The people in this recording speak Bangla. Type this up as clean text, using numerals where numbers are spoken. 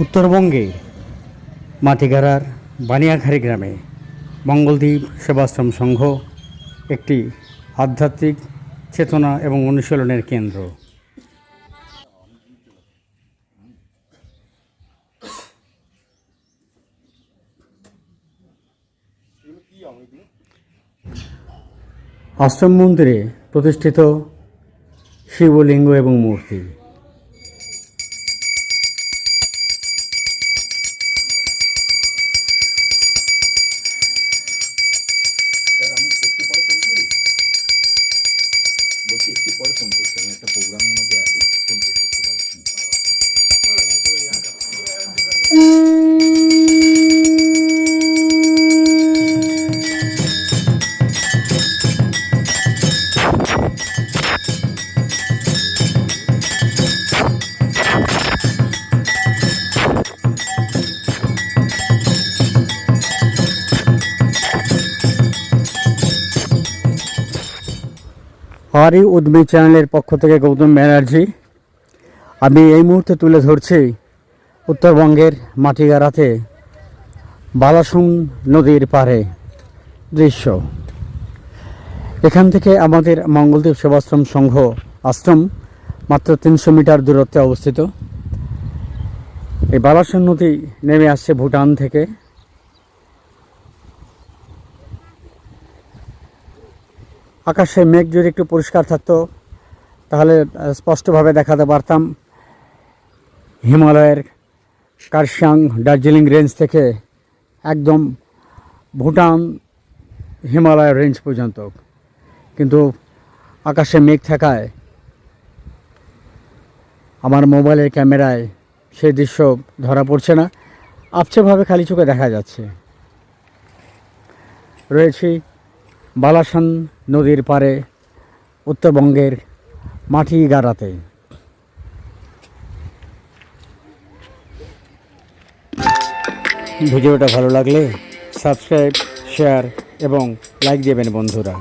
উত্তরবঙ্গের মাটিগাড়ার বানিয়াখালী গ্রামে মঙ্গলদ্বীপ সেবাশ্রম সংঘ একটি আধ্যাত্মিক চেতনা এবং অনুশীলনের কেন্দ্র। আশ্রম মন্দিরে প্রতিষ্ঠিত শিবলিঙ্গ এবং মূর্তি। একটু পরে ফোন করছি, আমি একটা প্রোগ্রামের মধ্যে আছি, ফোন করছি একটু পরে। হরি উদ্মি চ্যানেলের পক্ষ থেকে গৌতম ব্যানার্জি। আমি এই মুহূর্তে তুলে ধরছি উত্তরবঙ্গের মাটিগাড়াতে বালাসন নদীর পাড়ে দৃশ্য। এখান থেকে আমাদের মঙ্গলদ্বীপ সেবাশ্রম সংঘ আশ্রম মাত্র 300 মিটার দূরত্বে অবস্থিত। এই বালাসন নদী নেমে আসছে ভুটান থেকে। আকাশে মেঘ যদি একটু পরিষ্কার থাকতো তাহলে স্পষ্টভাবে দেখাতে পারতাম হিমালয়ের কার্শিয়াং দার্জিলিং রেঞ্জ থেকে একদম ভুটান হিমালয় রেঞ্জ পর্যন্ত। কিন্তু আকাশে মেঘ থাকায় আমার মোবাইলের ক্যামেরায় সেই দৃশ্য ধরা পড়ছে না, আবছাভাবে খালি চোখে দেখা যাচ্ছে। রয়েছি বালাসন নদীর পাড়ে উত্তরবঙ্গের মাটিগাড়াতে। ভিডিওটা ভালো লাগলে সাবস্ক্রাইব, শেয়ার এবং লাইক দেবেন বন্ধুরা।